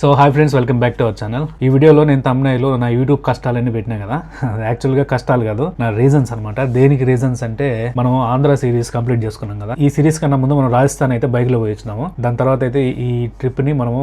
So hi friends, welcome back to our channel. ఈ వీడియోలో నేను తమ్నైలో నా యూట్యూబ్ కష్టాలన్నీ పెట్టినా కదా. యాక్చువల్గా కష్టాలు కాదు, నా రీజన్స్ అనమాట. దేనికి రీజన్స్ అంటే, మనం ఆంధ్ర సిరీస్ కంప్లీట్ చేసుకున్నాం కదా. ఈ సిరీస్ కన్నా ముందు మనం రాజస్థాన్ అయితే బైక్ లో పోయించినాము. దాని తర్వాత అయితే ఈ ట్రిప్ ని మనము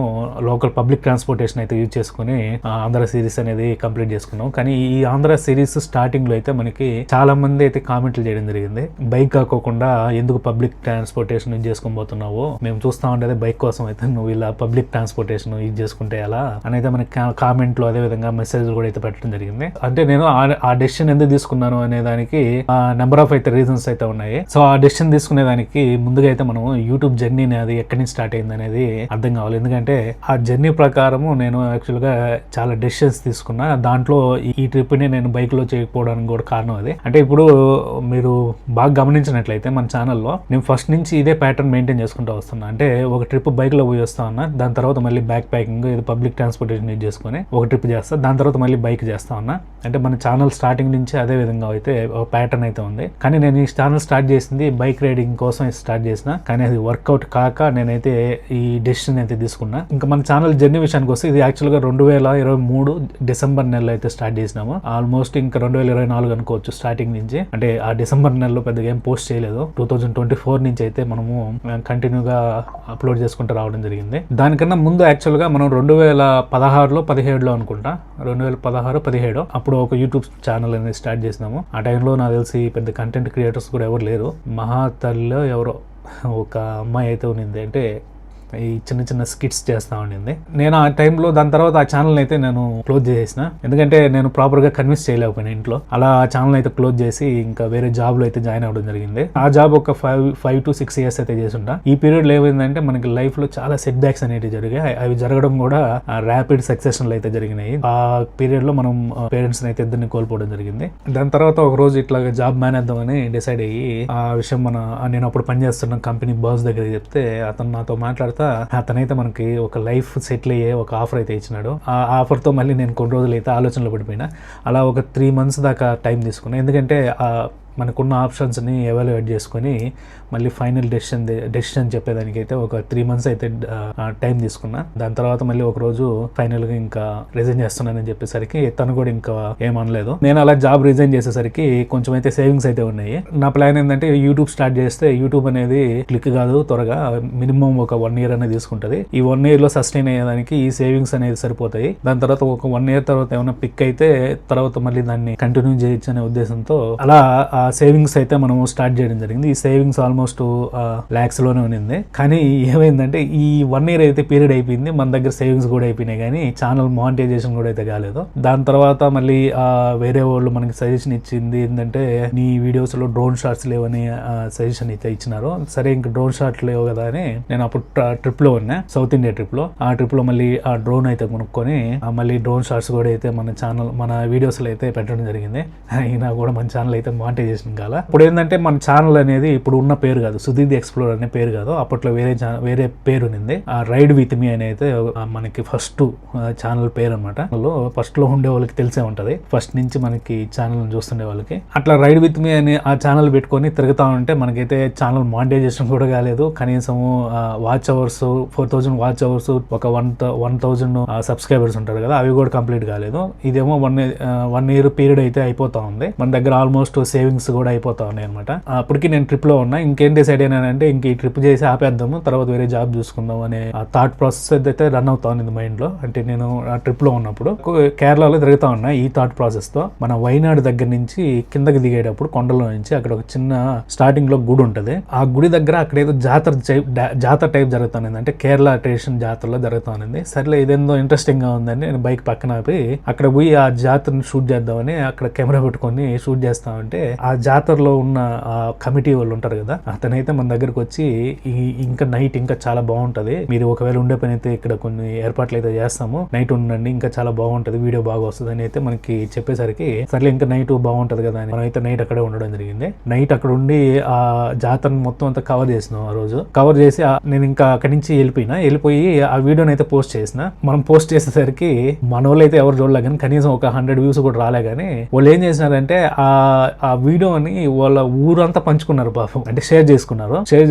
లోకల్ పబ్లిక్ ట్రాన్స్పోర్టేషన్ అయితే యూజ్ చేసుకుని ఆంధ్ర సిరీస్ అనేది కంప్లీట్ చేసుకున్నాం. కానీ ఈ ఆంధ్ర సిరీస్ స్టార్టింగ్ లో అయితే మనకి చాలా మంది అయితే కామెంట్లు చేయడం జరిగింది. బైక్ కాకోకుండా ఎందుకు పబ్లిక్ ట్రాన్స్పోర్టేషన్ యూజ్ చేసుకొని పోతున్నావు, మేము చూస్తా ఉండేది బైక్ కోసం, అయితే నువ్వు ఇలా పబ్లిక్ ట్రాన్స్పోర్టేషన్ యూజ్ చేసుకుంటే ఎలా అని అయితే మనకి కామెంట్ లో అదే విధంగా మెసేజ్ కూడా అయితే పెట్టడం జరిగింది. అంటే నేను ఆ డెసిషన్ ఎందుకు తీసుకున్నాను అనే దానికి నెంబర్ ఆఫ్ అయితే రీజన్స్ అయితే ఉన్నాయి. సో ఆ డెసిషన్ తీసుకునే దానికి ముందుగా అయితే మనం యూట్యూబ్ జర్నీ అది ఎక్కడి నుంచి స్టార్ట్ అయింది అనేది అర్థం కావాలి. ఎందుకంటే ఆ జర్నీ ప్రకారము నేను యాక్చువల్ గా చాలా డెసిషన్స్ తీసుకున్నా. దాంట్లో ఈ ట్రిప్ ని నేను బైక్ లో చేయకపోవడానికి కూడా కారణం అది. అంటే ఇప్పుడు మీరు బాగా గమనించినట్లయితే మన ఛానల్లో నేను ఫస్ట్ నుంచి ఇదే ప్యాటర్న్ మెయింటైన్ చేసుకుంటూ వస్తున్నా. అంటే ఒక ట్రిప్ బైక్ లో పోయి వస్తా ఉన్నా, దాని తర్వాత మళ్ళీ back packing public transportation use చేసుకుని ఒక ట్రిప్ చేస్తా, దాని తర్వాత మళ్ళీ బైక్ చేస్తా ఉన్నా. అంటే మన ఛానల్ స్టార్టింగ్ నుంచి అదే విధంగా అయితే ఒక ప్యాటర్న్ అయితే ఉంది. కానీ నేను ఈ ఛానల్ స్టార్ట్ చేసింది బైక్ రైడింగ్ కోసం స్టార్ట్ చేసిన, కానీ అది వర్కౌట్ కాక నేనైతే ఈ డెసిషన్ అయితే తీసుకున్నా. ఇంకా మన ఛానల్ జర్నీ విషయానికి వస్తే ఇది యాక్చువల్గా 2023 డిసెంబర్ నెలలో అయితే స్టార్ట్ చేసినాము. ఆల్మోస్ట్ ఇంకా 2024 అనుకోవచ్చు స్టార్టింగ్ నుంచి. అంటే ఆ డిసెంబర్ నెలలో పెద్దగా ఏం పోస్ట్ చేయలేదు. 2024 నుంచి అయితే మనము కంటిన్యూగా అప్లోడ్ చేసుకుంటూ రావడం జరిగింది. దానికన్నా ముందు యాక్చువల్గా మనం 2016లో 17లో అనుకుంటా, 2016-17 అప్పుడు ఒక యూట్యూబ్ ఛానల్ అనేది స్టార్ట్ చేసినాము. ఆ టైంలో నాకు తెలిసి పెద్ద కంటెంట్ క్రియేటర్స్ కూడా ఎవరు లేరు. మహాతల్లిలో ఎవరో ఒక అమ్మాయి అయితే ఉన్నింది, అంటే ఈ చిన్న చిన్న స్కిట్స్ చేస్తా ఉండింది. నేను ఆ టైంలో దాని తర్వాత ఆ ఛానల్ అయితే నేను క్లోజ్ చేసేసిన. ఎందుకంటే నేను ప్రాపర్గా కన్విన్స్ చేయలేకపోయినా ఇంట్లో. అలా ఆ ఛానల్ అయితే క్లోజ్ చేసి ఇంకా వేరే జాబ్లో అయితే జాయిన్ అవ్వడం జరిగింది. ఆ జాబ్ ఒక 5 to 6 years అయితే చేసింటా. ఈ పీరియడ్లో ఏమైందంటే మనకి లైఫ్లో చాలా సెట్ బ్యాక్స్ అనేవి జరిగాయి. అవి జరగడం కూడా ర్యాపిడ్ సక్సెషన్లో అయితే జరిగినాయి. ఆ పీరియడ్లో మనం పేరెంట్స్ని అయితే ఇద్దరిని కోల్పోవడం జరిగింది. దాని తర్వాత ఒక రోజు ఇట్లా జాబ్ మానేద్దామని డిసైడ్ అయ్యి ఆ విషయం నేను అప్పుడు పనిచేస్తున్న కంపెనీ బాస్ దగ్గర చెప్తే అతను నాతో మాట్లాడుతూ అతనైతే మనకి ఒక లైఫ్ సెటిల్ అయ్యే ఒక ఆఫర్ అయితే ఇచ్చినాడు. ఆ ఆఫర్తో మళ్ళీ నేను కొన్ని రోజులు అయితే ఆలోచనలో పడిపోయినా. అలా ఒక 3 months దాకా టైం తీసుకున్నా. ఎందుకంటే మనకున్న ఆప్షన్స్ని ఎవాల్యుయేట్ చేసుకొని మళ్ళీ ఫైనల్ డెసిషన్ చెప్పేదానికైతే ఒక 3 months అయితే టైం తీసుకున్నా. దాని తర్వాత మళ్ళీ ఒక రోజు ఫైనల్గా ఇంకా రిజైన్ చేస్తున్నానని చెప్పేసరికి తను కూడా ఇంకా ఏమనలేదు. నేను అలా జాబ్ రిజైన్ చేసేసరికి కొంచెం అయితే సేవింగ్స్ అయితే ఉన్నాయి. నా ప్లాన్ ఏంటంటే యూట్యూబ్ స్టార్ట్ చేస్తే యూట్యూబ్ అనేది క్లిక్ కాదు, త్వరగా మినిమం ఒక 1 year అనేది తీసుకుంటుంది. ఈ 1 yearలో సస్టైన్ అయ్యేదానికి ఈ సేవింగ్స్ అనేది సరిపోతాయి. దాని తర్వాత ఒక 1 year తర్వాత ఏమైనా పిక్ అయితే తర్వాత మళ్ళీ దాన్ని కంటిన్యూ చేయొచ్చు అనే ఉద్దేశంతో అలా సేవింగ్స్ అయితే మనం స్టార్ట్ చేయడం జరిగింది. ఈ సేవింగ్స్ ఆల్మోస్ట్ lakhs లోనే ఉన్నింది. కానీ ఏమైందంటే ఈ 1 year అయితే పీరియడ్ అయిపోయింది, మన దగ్గర సేవింగ్స్ కూడా అయిపోయినాయి, కానీ ఛానల్ మానిటైజేషన్ కూడా అయితే కాలేదు. దాని తర్వాత మళ్ళీ వేరే వాళ్ళు మనకి సజెషన్ ఇచ్చింది ఏంటంటే, నీ వీడియోస్ లో డ్రోన్ షాట్స్ లేవని సజెషన్ అయితే ఇచ్చినారు. సరే ఇంకా డ్రోన్ షాట్స్ లేవు కదా అని నేను అప్పుడు ట్రిప్ లో ఉన్నా, సౌత్ ఇండియా ట్రిప్ లో. ఆ ట్రిప్ లో మళ్ళీ ఆ డ్రోన్ అయితే కొనుక్కొని మళ్ళీ డ్రోన్ షాట్స్ కూడా అయితే మన వీడియోస్ లో అయితే పెట్టడం జరిగింది. అయినా కూడా మన ఛానల్ అయితే మానిటైజేషన్ కాల. ఇప్పుడు ఏంటంటే మన ఛానల్ అనేది ఇప్పుడు ఉన్న పేరు కాదు, సుధీర్ ది ఎక్స్ప్లోరర్ అనే పేరు కాదు, అప్పట్లో వేరే పేరు ఉంది. ఆ రైడ్ విత్ మీ అని అయితే మనకి ఫస్ట్ ఛానల్ పేరు అనమాట. ఫస్ట్ లో ఉండే వాళ్ళకి తెలిసే ఉంటది, ఫస్ట్ నుంచి మనకి ఛానల్ చూస్తుండే వాళ్ళకి. అట్లా రైడ్ విత్ మీ అని ఆ ఛానల్ పెట్టుకొని తిరుగుతా ఉంటే మనకైతే ఛానల్ మానిటైజేషన్ కూడా కాలేదు. కనీసం వాచ్ అవర్స్ 4000 వాచ్ అవర్స్, ఒక 1000 సబ్స్క్రైబర్స్ ఉంటారు కదా, అవి కూడా కంప్లీట్ కాలేదు. ఇదేమో 1 year పీరియడ్ అయితే అయిపోతా ఉంది. మన దగ్గర ఆల్మోస్ట్ సేవింగ్స్ కూడా అయిపోతా ఉన్నాయి అనమాట. అప్పటికి నేను ట్రిప్ లో ఉన్నా. ఇంకేం డిసైడ్ అయినానంటే ఇంక ఈ ట్రిప్ చేసి ఆపేద్దాము, తర్వాత వేరే జాబ్ చూసుకుందాం అనే థాట్ ప్రాసెస్ అయితే రన్ అవుతా ఉంది మైండ్ లో. అంటే నేను ఆ ట్రిప్ లో ఉన్నప్పుడు కేరళలో తిరుగుతా ఉన్నా ఈ థాట్ ప్రాసెస్ తో. మన వైనాడు దగ్గర నుంచి కిందకి దిగేటప్పుడు కొండలో నుంచి అక్కడ ఒక చిన్న స్టార్టింగ్ లో గుడి ఉంటది. ఆ గుడి దగ్గర అక్కడ ఏదో జాతర టైప్ జరుగుతుంది, అంటే కేరళ ట్రెడిషన్ జాతరలో జరుగుతుంది. సర్లే ఇదేందో ఇంట్రెస్టింగ్ గా ఉందని నేను బైక్ పక్కన ఆపి అక్కడ పోయి ఆ జాతరని షూట్ చేద్దామని అక్కడ కెమెరా పెట్టుకొని షూట్ చేస్తామంటే ఆ జాతరలో ఉన్న కమిటీ వాళ్ళు ఉంటారు కదా, అతనైతే మన దగ్గరకు వచ్చి ఇంకా నైట్ ఇంకా చాలా బాగుంటది, మీరు ఒకవేళ ఉండే పని అయితే ఇక్కడ కొన్ని ఏర్పాట్లు అయితే చేస్తాము, నైట్ ఉండండి, ఇంకా చాలా బాగుంటది, వీడియో బాగా వస్తుంది అని అయితే మనకి చెప్పేసరికి సర్లే ఇంకా నైట్ బాగుంటది కదా అని మనం అయితే నైట్ అక్కడే ఉండడం జరిగింది. నైట్ అక్కడ ఉండి ఆ జాతరను మొత్తం అంతా కవర్ చేసినాం. ఆ రోజు కవర్ చేసి నేను ఇంకా అక్కడి నుంచి వెళ్ళిపోయి ఆ వీడియోని అయితే పోస్ట్ చేసిన. మనం పోస్ట్ చేసేసరికి మన వాళ్ళు అయితే ఎవరు చూడలే, కానీ కనీసం ఒక 100 views కూడా రాలే. కానీ వాళ్ళు ఏం చేసినారంటే ఆ వీడియో వీడియోని వాళ్ళ ఊరంతా పంచుకున్నారు పాపం, అంటే షేర్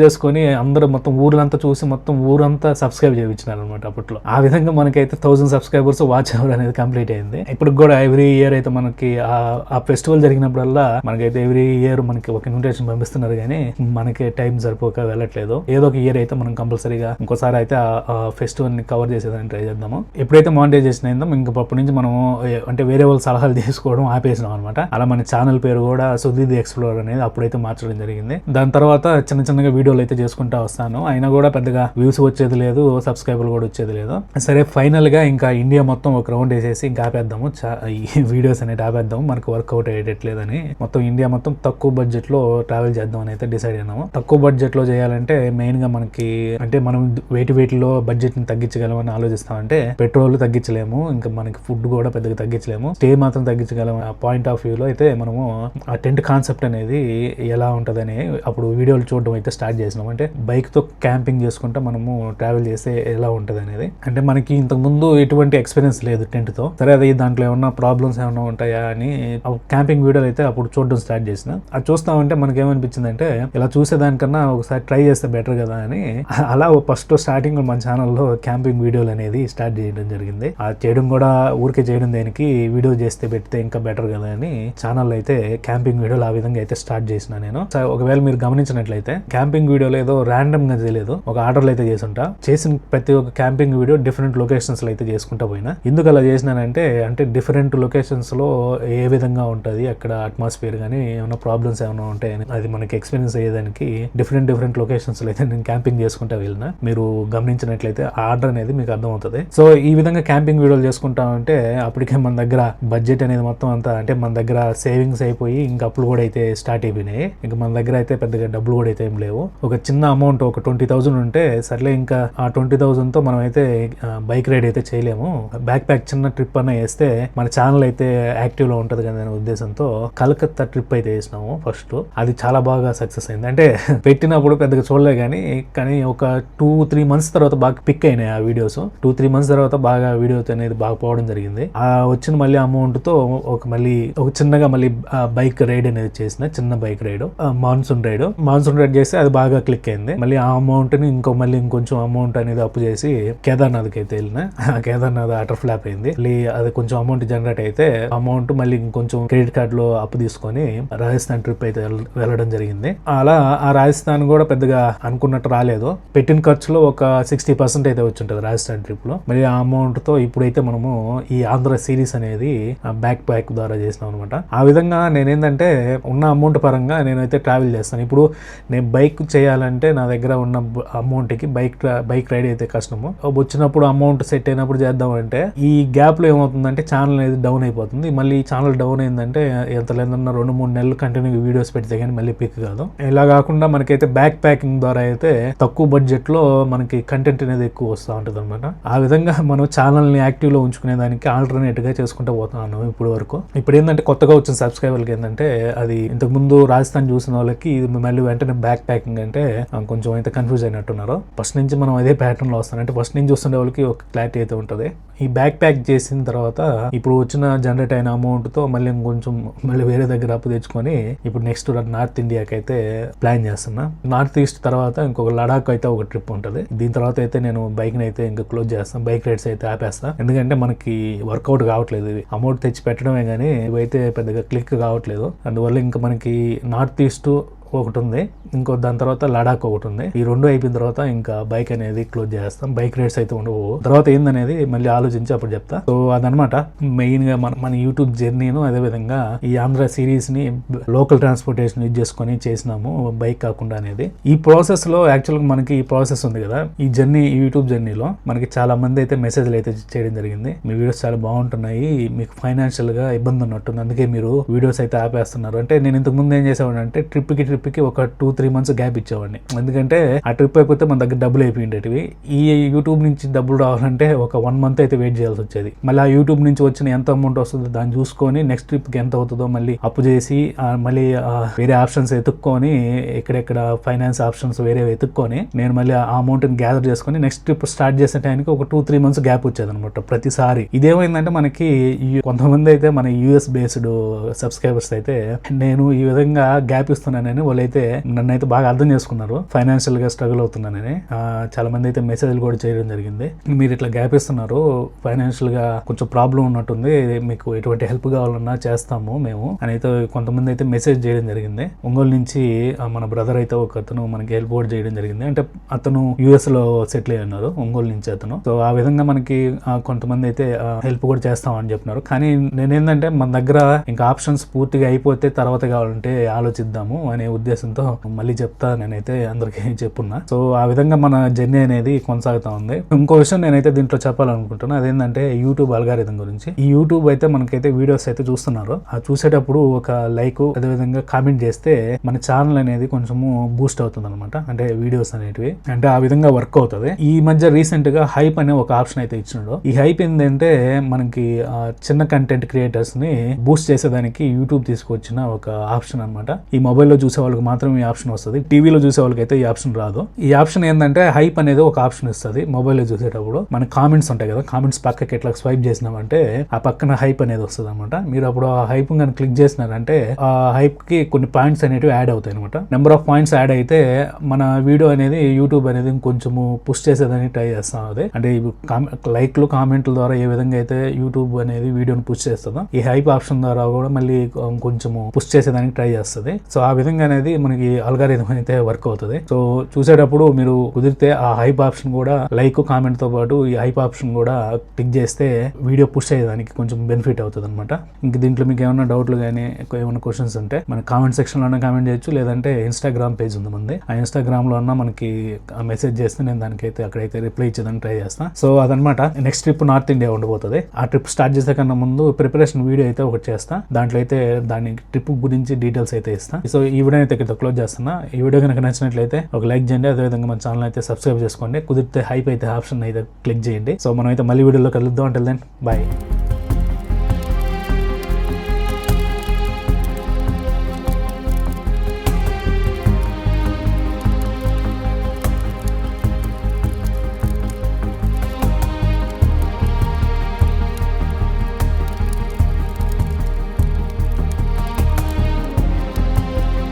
చేసుకొని అందరూ మొత్తం ఊర్లంతా చూసి మొత్తం ఊరంతా సబ్స్క్రైబ్ చేయించినారు అనమాట అప్పట్లో. ఆ విధంగా మనకైతే 1000 సబ్స్క్రైబర్స్ వాచ్ అవర్ అనేది కంప్లీట్ అయింది. ఇప్పుడు కూడా ఎవ్రీ ఇయర్ అయితే మనకి ఆ ఫెస్టివల్ జరిగినప్పుడల్లా మనకైతే ఎవ్రీ ఇయర్ మనకి ఒక ఇన్విటేషన్ పంపిస్తున్నారు, కానీ మనకి టైం సరిపోక వెళ్ళట్లేదు. ఏదో ఒక ఇయర్ అయితే మనం కంపల్సరీగా ఇంకోసారి అయితే ఆ ఫెస్టివల్ ని కవర్ చేసేదాన్ని ట్రై చేద్దాము. ఎప్పుడైతే మానిటైజేషన్ అయిందో ఇంకా అప్పటి నుంచి మనం అంటే వేరే వాళ్ళ సలహాలు తీసుకోవడం ఆపేసినాం అనమాట. అలా మన ఛానల్ పేరు కూడా సుధీర్ ది ఎక్స్ప్లోరర్ అనేది అప్పుడైతే మార్చడం జరిగింది. దాని తర్వాత చిన్నగా వీడియోలు అయితే చేసుకుంటా వస్తాను. అయినా కూడా పెద్దగా వ్యూస్ వచ్చేది లేదు, సబ్స్క్రైబర్లు కూడా వచ్చేది లేదు. సరే ఫైనల్ గా ఇంకా ఇండియా మొత్తం ఒక రౌండ్ వేసేసి ఇంకా ఆపేద్దాము, ఈ వీడియోస్ అనేది ఆపేద్దాము, మనకు వర్కౌట్ అయ్యేటట్లేదని మొత్తం ఇండియా మొత్తం తక్కువ బడ్జెట్ లో ట్రావెల్ చేద్దాం అని అయితే డిసైడ్ అయినాము. తక్కువ బడ్జెట్ లో చేయాలంటే మెయిన్ గా మనకి అంటే మనం వేటిలో బడ్జెట్ ని తగ్గించగలమని ఆలోచిస్తామంటే పెట్రోల్ తగ్గించలేము, ఇంకా మనకి ఫుడ్ కూడా పెద్దగా తగ్గించలేము, స్టే మాత్రం తగ్గించగలం. ఆ పాయింట్ ఆఫ్ వ్యూ లో అయితే మనము ఆ టెంట్ కాన్సెప్ట్ అనేది ఎలా ఉంటదని అప్పుడు వీడియోలు చూడడం అయితే స్టార్ట్ చేసినాం. అంటే బైక్ తో క్యాంపింగ్ చేసుకుంటా మనము ట్రావెల్ చేస్తే ఎలా ఉంటది అనేది. అంటే మనకి ఇంతకు ముందు ఎటువంటి ఎక్స్పీరియన్స్ లేదు టెంట్ తో. సరే అది దాంట్లో ఏమన్నా ప్రాబ్లమ్స్ ఏమన్నా ఉంటాయా అని క్యాంపింగ్ వీడియోలు అయితే అప్పుడు చూడడం స్టార్ట్ చేసిన. అది చూస్తామంటే మనకి ఏమనిపించింది అంటే ఇలా చూసేదానికన్నా ఒకసారి ట్రై చేస్తే బెటర్ కదా అని అలా ఫస్ట్ స్టార్టింగ్ మన ఛానల్లో క్యాంపింగ్ వీడియోలు అనేది స్టార్ట్ చేయడం జరిగింది. ఆ చేయడం కూడా ఊరికే చేయడం దేనికి, వీడియో చేస్తే పెడితే ఇంకా బెటర్ కదా అని ఛానల్ అయితే క్యాంపింగ్ వీడియోలు ఆ విధంగా అయితే స్టార్ట్ చేసిన నేను. ఒకవేళ మీరు గమనించినట్లయితే క్యాంపింగ్ వీడియోలో ఏదో ర్యాండమ్ గా తెలియదు, ఒక ఆర్డర్లు అయితే చేసుంటా. చేసిన ప్రతి ఒక్క క్యాంపింగ్ వీడియో డిఫరెంట్ లొకేషన్స్ లో అయితే చేసుకుంటా పోయినా. ఎందుకు అలా చేసినానంటే అంటే డిఫరెంట్ లొకేషన్స్ లో ఏ విధంగా ఉంటది అక్కడ అట్మాస్ఫియర్ కానీ ఏమైనా ప్రాబ్లమ్స్ ఏమైనా ఉంటాయని అది మనకి ఎక్స్పీరియన్స్ అయ్యేదానికి డిఫరెంట్ లొకేషన్స్ లో అయితే నేను క్యాంపింగ్ చేసుకుంటా వెళ్ళిన. మీరు గమనించినట్లయితే ఆర్డర్ అనేది మీకు అర్థమవుతుంది. సో ఈ విధంగా క్యాంపింగ్ వీడియోలు చేసుకుంటా ఉంటే అప్పటికే మన దగ్గర బడ్జెట్ అనేది మొత్తం అంతా అంటే మన దగ్గర సేవింగ్స్ అయిపోయి ఇంకా అప్పులు కూడా అయితే స్టార్ట్ అయిపోయినాయి. ఇంకా మన దగ్గర అయితే పెద్దగా డబ్బులు కూడా అయితే ఏం లేవు. ఒక చిన్న అమౌంట్ ఒక 20,000 ఉంటే సర్లే ఇంకా ఆ 20,000 తో మనం అయితే బైక్ రైడ్ అయితే చేయలేము, బ్యాక్ ప్యాక్ చిన్న ట్రిప్ అన్న వేస్తే మన ఛానల్ అయితే యాక్టివ్ లో ఉంటది కదా అనే ఉద్దేశంతో కలకత్తా ట్రిప్ అయితే వేసినాము ఫస్ట్. అది చాలా బాగా సక్సెస్ అయింది. అంటే పెట్టినప్పుడు పెద్దగా చూడలే కానీ ఒక 2-3 months తర్వాత బాగా పిక్ అయినాయి ఆ వీడియోస్. 2-3 months తర్వాత బాగా వీడియోస్ అనేది బాగా పోవడం జరిగింది. ఆ వచ్చిన మళ్ళీ అమౌంట్ తో మళ్ళీ ఒక చిన్నగా మళ్ళీ బైక్ రైడ్ అనేది చేసిన, చిన్న బైక్ రైడ్, మాన్సూన్ రైడ్ చేస్తే అది బాగా క్లిక్ అయింది. మళ్ళీ ఆ అమౌంట్ ని ఇంకొంచెం అమౌంట్ అనేది అప్పు చేసి కేదార్నాథ్కి అయితే వెళ్ళిన. కేదార్నాథ్ అటర్ ఫ్లాప్ అయింది. మళ్ళీ అది కొంచెం అమౌంట్ జనరేట్ అయితే అమౌంట్ మళ్ళీ ఇంకొంచెం క్రెడిట్ కార్డ్ లో అప్పు తీసుకొని రాజస్థాన్ ట్రిప్ అయితే వెళ్ళడం జరిగింది. అలా ఆ రాజస్థాన్ కూడా పెద్దగా అనుకున్నట్టు రాలేదు. పెట్టిన ఖర్చులో ఒక 60% అయితే వచ్చి రాజస్థాన్ ట్రిప్ లో. మరి ఆ అమౌంట్ తో ఇప్పుడైతే మనము ఈ ఆంధ్ర సిరీస్ అనేది బ్యాక్ ప్యాక్ ద్వారా చేసినాం అనమాట. ఆ విధంగా నేనేంటంటే ఉన్న అమౌంట్ పరంగా నేనైతే ట్రావెల్ చేస్తాను. ఇప్పుడు నేను బైక్ చేయాలంటే నా దగ్గర ఉన్న అమౌంట్ కి బైక్ రైడ్ అయితే కష్టము. వచ్చినప్పుడు అమౌంట్ సెట్ అయినప్పుడు చేద్దామంటే ఈ గ్యాప్ లో ఏమవుతుందంటే ఛానల్ అనేది డౌన్ అయిపోతుంది. మళ్ళీ ఛానల్ డౌన్ అయిందంటే ఎంత లేదన్నా 2-3 నెలలు కంటిన్యూ వీడియోస్ పెడితే కానీ మళ్ళీ పిక్ కాదు. ఇలా కాకుండా మనకైతే బ్యాక్ ప్యాకింగ్ ద్వారా అయితే తక్కువ బడ్జెట్ లో మనకి కంటెంట్ అనేది ఎక్కువ వస్తూ ఉంటుంది అనమాట. ఆ విధంగా మనం ఛానల్ ని యాక్టివ్ లో ఉంచుకునే దానికి ఆల్టర్నేట్ గా చేసుకుంటూ పోతున్నాను ఇప్పుడు వరకు. ఇప్పుడు ఏంటంటే కొత్తగా వచ్చిన సబ్స్క్రైబర్లకి ఏంటంటే అది ఇంతకు ముందు రాజస్థాన్ చూసిన వాళ్ళకి ఇది మళ్ళీ వెంటనే బ్యాక్ ప్యాకింగ్ అంటే కొంచెం అయితే కన్ఫ్యూజ్ అయినట్టున్నారు. ఫస్ట్ నుంచి మనం అదే ప్యాటర్న్ లో వస్తాం అంటే ఫస్ట్ నుంచి చూస్తుండే వాళ్ళకి ఒక క్లారిటీ అయితే ఉంటుంది. ఈ బ్యాక్ ప్యాక్ చేసిన తర్వాత ఇప్పుడు వచ్చిన జనరేట్ అయిన అమౌంట్ తో మళ్ళీ ఇంకొంచెం మళ్ళీ వేరే దగ్గర అప్పు తెచ్చుకొని ఇప్పుడు నెక్స్ట్ నార్త్ ఇండియాకి అయితే ప్లాన్ చేస్తున్నా. నార్త్ ఈస్ట్ తర్వాత ఇంకొక లడాక్ అయితే ఒక ట్రిప్ ఉంటుంది. దీని తర్వాత అయితే నేను బైక్ ని అయితే ఇంకా క్లోజ్ చేస్తాను, బైక్ రైడ్స్ అయితే ఆపేస్తా. ఎందుకంటే మనకి వర్కౌట్ కావట్లేదు, అమౌంట్ తెచ్చి పెట్టడమే కానీ ఇవైతే పెద్దగా క్లిక్ కావట్లేదు. అందువల్ల ఇంకా మనకి నార్త్ ఈస్ట్ ఒకటి ఉంది, ఇంకో దాని తర్వాత లడాక్ ఒకటి ఉంది. ఈ రెండు అయిపోయిన తర్వాత ఇంకా బైక్ అనేది క్లోజ్ చేస్తాం. బైక్ రైడ్స్ అయితే ఉండవు. తర్వాత ఏందనేది మళ్ళీ ఆలోచించి అప్పుడు చెప్తా. సో అదనమాట మెయిన్ గా మన యూట్యూబ్ జర్నీను. అదే విధంగా ఈ ఆంధ్ర సిరీస్ ని లోకల్ ట్రాన్స్పోర్టేషన్ యూజ్ చేసుకొని చేసినాము, బైక్ కాకుండా అనేది. ఈ ప్రాసెస్ లో యాక్చువల్ గా మనకి ఈ ప్రాసెస్ ఉంది కదా, ఈ జర్నీ ఈ యూట్యూబ్ జర్నీలో మనకి చాలా మంది అయితే మెసేజ్లు అయితే చేయడం జరిగింది. మీ వీడియోస్ చాలా బాగుంటున్నాయి, మీకు ఫైనాన్షియల్ గా ఇబ్బంది ఉన్నట్టుంది, అందుకే మీరు వీడియోస్ అయితే ఆపేస్తున్నారు అంటే. నేను ఇంతకు ముందు ఏం చేసేవాడు అంటే ట్రిప్ ట్రిప్కి ఒక 2-3 మంత్స్ గ్యాప్ ఇచ్చేవాడిని. ఎందుకంటే ఆ ట్రిప్ అయిపోతే మన దగ్గర డబ్బులు అయిపోయిండేటివి. ఈ యూట్యూబ్ నుంచి డబ్బులు రావాలంటే ఒక 1 మంత్ అయితే వెయిట్ చేయాల్సి వచ్చేది. మళ్ళీ ఆ యూట్యూబ్ నుంచి వచ్చిన ఎంత అమౌంట్ వస్తుందో దాన్ని చూసుకొని నెక్స్ట్ ట్రిప్కి ఎంత అవుతుందో మళ్ళీ అప్పు చేసి మళ్ళీ వేరే ఆప్షన్స్ ఎత్తుక్కొని ఎక్కడెక్కడ ఫైనాన్స్ ఆప్షన్స్ వేరే ఎత్తుక్కొని నేను మళ్ళీ ఆ అమౌంట్ని గ్యాదర్ చేసుకొని నెక్స్ట్ ట్రిప్ స్టార్ట్ చేసే టైంకి ఒక 2-3 మంత్స్ గ్యాప్ వచ్చేది అనమాట ప్రతిసారి. ఇదేమైందంటే మనకి కొంతమంది అయితే మన యూఎస్ బేస్డ్ సబ్స్క్రైబర్స్ అయితే నేను ఈ విధంగా గ్యాప్ ఇస్తున్నానని వాళ్ళైతే నన్ను అయితే బాగా అర్థం చేసుకున్నారు. ఫైనాన్షియల్ గా స్ట్రగుల్ అవుతున్నానని చాలా మంది అయితే మెసేజ్లు కూడా చేయడం జరిగింది. మీరు ఇట్లా గ్యాప్ ఇస్తున్నారు, ఫైనాన్షియల్ గా కొంచెం ప్రాబ్లం ఉన్నట్టుంది, మీకు ఎటువంటి హెల్ప్ కావాలన్నా చేస్తాము మేము అని అయితే కొంతమంది అయితే మెసేజ్ చేయడం జరిగింది. ఒంగోలు నుంచి మన బ్రదర్ అయితే ఒక అతను మనకి హెల్ప్ కూడా చేయడం జరిగింది. అంటే అతను యుఎస్ లో సెటిల్ అయ్యి ఉన్నారు, ఒంగోలు నుంచి అతను. సో ఆ విధంగా మనకి కొంతమంది అయితే హెల్ప్ కూడా చేస్తామని చెప్పినారు. కానీ నేనేంటంటే మన దగ్గర ఇంకా ఆప్షన్స్ పూర్తిగా అయిపోతే తర్వాత కావాలంటే ఆలోచిద్దాము అనే ఉద్దేశంతో మళ్ళీ చెప్తా నేనైతే అందరికీ చెప్పున్నా. సో ఆ విధంగా మన జర్నీ అనేది కొనసాగుతా ఉంది. ఇంకో విషయం నేనైతే దీంట్లో చెప్పాలనుకుంటున్నా, అదేంటంటే యూట్యూబ్ అల్గారిథం గురించి. ఈ యూట్యూబ్ అయితే మనకైతే వీడియోస్ అయితే చూస్తున్నారు, ఆ చూసేటప్పుడు ఒక లైక్ అదేవిధంగా కామెంట్ చేస్తే మన ఛానల్ అనేది కొంచెము బూస్ట్ అవుతుంది అనమాట. అంటే వీడియోస్ అనేటివి అంటే ఆ విధంగా వర్క్ అవుతుంది. ఈ మధ్య రీసెంట్ గా హైప్ అనే ఒక ఆప్షన్ అయితే ఇచ్చినాడు. ఈ హైప్ ఏంటంటే మనకి చిన్న కంటెంట్ క్రియేటర్స్ ని బూస్ట్ చేసేదానికి యూట్యూబ్ తీసుకొచ్చిన ఒక ఆప్షన్ అనమాట. ఈ మొబైల్లో చూసే వాళ్ళకి మాత్రం ఈ ఆప్షన్ వస్తుంది, టీవీలో చూసే వాళ్ళకి అయితే ఈ ఆప్షన్ రాదు. ఈ ఆప్షన్ ఏంటంటే హైప్ అనేది ఒక ఆప్షన్ ఇస్తుంది. మొబైల్లో చూసేటప్పుడు మన కామెంట్స్ ఉంటాయి కదా, కామెంట్స్ పక్కకి ఎట్లా స్వైప్ చేసినామంటే ఆ పక్కన హైప్ అనేది వస్తుంది అనమాట. మీరు అప్పుడు ఆ హైప్ కానీ క్లిక్ చేసినారంటే ఆ హైప్ కి కొన్ని పాయింట్స్ అనేవి యాడ్ అవుతాయి అనమాట. నెంబర్ ఆఫ్ పాయింట్స్ యాడ్ అయితే మన వీడియో అనేది యూట్యూబ్ అనేది కొంచెము పుష్ చేసేదని ట్రై చేస్తాం. అదే అంటే లైక్లు కామెంట్ల ద్వారా ఏ విధంగా అయితే యూట్యూబ్ అనేది వీడియోని పుష్ చేస్తుందో ఈ హైప్ ఆప్షన్ ద్వారా కూడా మళ్ళీ కొంచెము పుష్ చేసేదానికి ట్రై చేస్తుంది. సో ఆ విధంగా అనేది మనకి అల్గారిథం అయితే వర్క్ అవుతుంది. సో చూసేటప్పుడు మీరు కుదిరితే ఆ హైప్ ఆప్షన్ కూడా లైక్ కామెంట్ తో పాటు ఈ హైప్ ఆప్షన్ కూడా క్లిక్ చేస్తే వీడియో పుష్ అయ్యేదానికి కొంచెం బెనిఫిట్ అవుతుంది అనమాట. ఇంక దీంట్లో మీకు ఏమైనా డౌట్లు కానీ ఏమైనా క్వశ్చన్స్ ఉంటే మన కామెంట్ సెక్షన్ లోనే కామెంట్ చేయొచ్చు, లేదంటే ఇన్స్టాగ్రామ్ పేజ్ ఉంది మంది, ఆ ఇన్స్టాగ్రామ్ లో అన్నా మనకి మెసేజ్ చేస్తే నేను దానికైతే అక్కడైతే రిప్లై ఇచ్చేదానికి ట్రై చేస్తాను. సో అదనమాట. నెక్స్ట్ ట్రిప్ నార్త్ ఇండియా ఉండబోతుంది. ఆ ట్రిప్ స్టార్ట్ చేసే కన్నా ముందు ప్రిపరేషన్ వీడియో అయితే ఒకటి చేస్తా, దాంట్లో అయితే దాని ట్రిప్ గురించి డీటెయిల్స్ అయితే ఇస్తా. సో ఈ వీడియో అయితే ఇక్కడ క్లోజ్ చేస్తున్నా. ఈ వీడియో కనుక నచ్చినట్లయితే ఒక లైక్ చేయండి, అదేవిధంగా మన ఛానల్ అయితే సబ్స్క్రైబ్ చేసుకోండి, కుదిరితే హైప్ అయితే ఆప్షన్ అయితే క్లిక్ చేయండి. సో మనం అయితే మళ్ళీ వీడియోలో కలుద్దాం. అంటే దెన్ బాయ్.